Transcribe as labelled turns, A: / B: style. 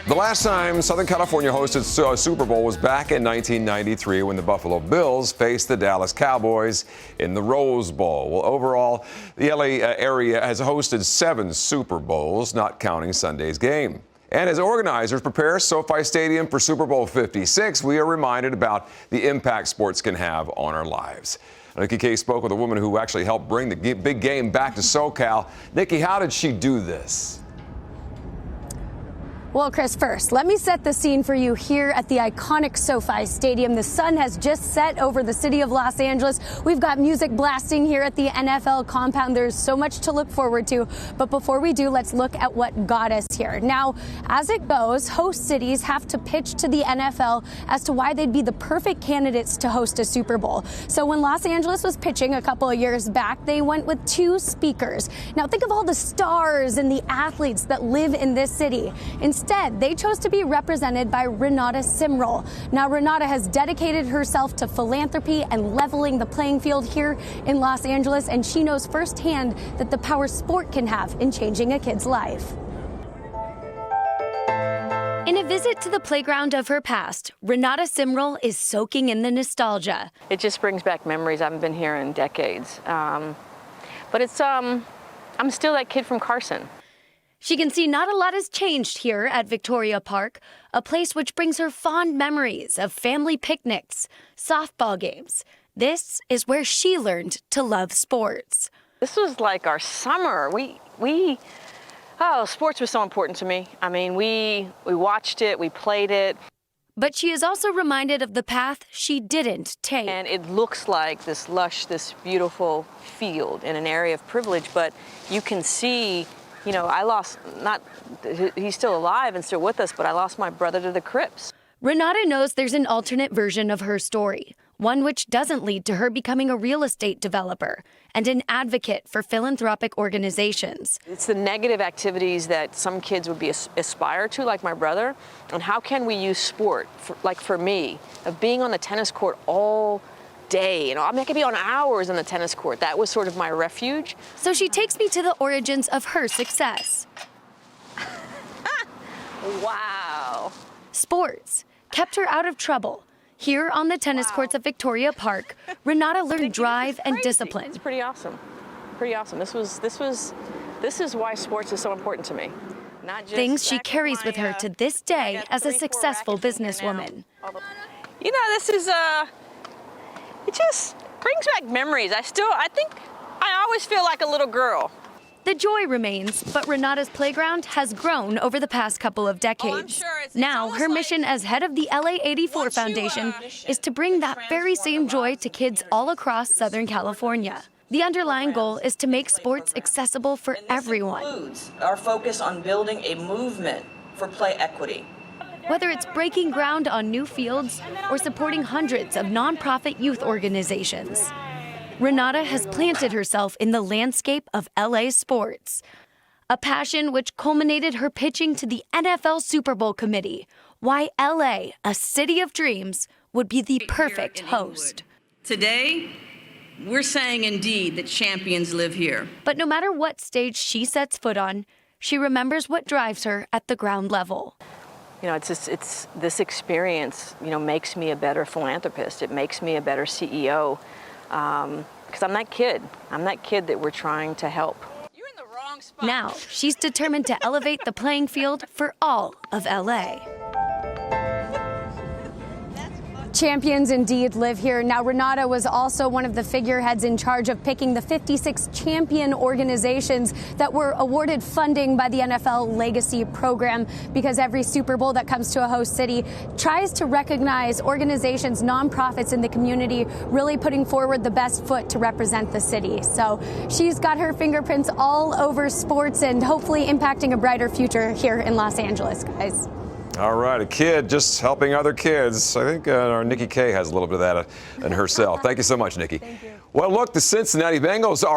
A: The last time Southern California hosted a Super Bowl was back in 1993 when the Buffalo Bills faced the Dallas Cowboys in the Rose Bowl. Well, overall, the LA area has hosted 7 Super Bowls, not counting Sunday's game. And as organizers prepare SoFi Stadium for Super Bowl 56, we are reminded about the impact sports can have on our lives. Nikki K spoke with a woman who actually helped bring the big game back to SoCal. Nikki, how did she do this?
B: Well, Chris, first, let me set the scene for you here at the iconic SoFi Stadium. The sun has just set over the city of Los Angeles. We've got music blasting here at the NFL compound. There's so much to look forward to. But before we do, let's look at what got us here. Now, as it goes, host cities have to pitch to the NFL as to why they'd be the perfect candidates to host a Super Bowl. So when Los Angeles was pitching a couple of years back, they went with 2 speakers. Now, think of all the stars and the athletes that live in this city. Instead, they chose to be represented by Renata Simril. Now, Renata has dedicated herself to philanthropy and leveling the playing field here in Los Angeles, and she knows firsthand that the power sport can have in changing a kid's life. In a visit to the playground of her past, Renata Simril is soaking in the nostalgia.
C: It just brings back memories. I haven't been here in decades. But it's, I'm still that kid from Carson.
B: She can see not a lot has changed here at Victoria Park, a place which brings her fond memories of family picnics, softball games. This is where she learned to love sports.
C: This was like our summer. Sports was so important to me. I mean, we watched it, we played it.
B: But she is also reminded of the path she didn't take.
C: And it looks like this lush, this beautiful field in an area of privilege, but you can see, you know, he's still alive and still with us, but I lost my brother to the Crips.
B: Renata knows there's an alternate version of her story, one which doesn't lead to her becoming a real estate developer and an advocate for philanthropic organizations.
C: It's the negative activities that some kids would aspire to, like my brother, and how can we use sport, for me, of being on the tennis court all day. You know, I could be on hours on the tennis court. That was sort of my refuge.
B: So she takes me to the origins of her success.
C: Wow.
B: Sports kept her out of trouble. Here on the tennis courts of Victoria Park, Renata learned drive and discipline.
C: It's pretty awesome. Pretty awesome. This is why sports is so important to me. Not just
B: things she carries with her to this day as a successful businesswoman.
C: You know, this is it just brings back memories. I think I always feel like a little girl.
B: The joy remains, but Renata's playground has grown over the past couple of decades. Now, her mission as head of the LA84 Foundation is to bring that very same joy to kids all across Southern California. The underlying goal is to make sports accessible for everyone.
D: Includes our focus on building a movement for play equity.
B: Whether it's breaking ground on new fields or supporting hundreds of nonprofit youth organizations, Renata has planted herself in the landscape of LA sports, a passion which culminated her pitching to the NFL Super Bowl committee, why LA, a city of dreams, would be the perfect host.
E: Today, we're saying indeed that champions live here.
B: But no matter what stage she sets foot on, she remembers what drives her at the ground level.
C: You know, it's this experience, you know, makes me a better philanthropist. It makes me a better CEO. Because I'm that kid. I'm that kid that we're trying to help.
E: You're in the wrong spot.
B: Now, she's determined to elevate the playing field for all of LA. Champions indeed live here. Now, Renata was also one of the figureheads in charge of picking the 56 champion organizations that were awarded funding by the NFL Legacy Program, because every Super Bowl that comes to a host city tries to recognize organizations, nonprofits in the community, really putting forward the best foot to represent the city. So she's got her fingerprints all over sports and hopefully impacting a brighter future here in Los Angeles, guys.
A: All right, a kid just helping other kids. I think our Nikki K has a little bit of that in herself. Thank you so much, Nikki.
B: Thank you.
A: Well, look, the Cincinnati Bengals are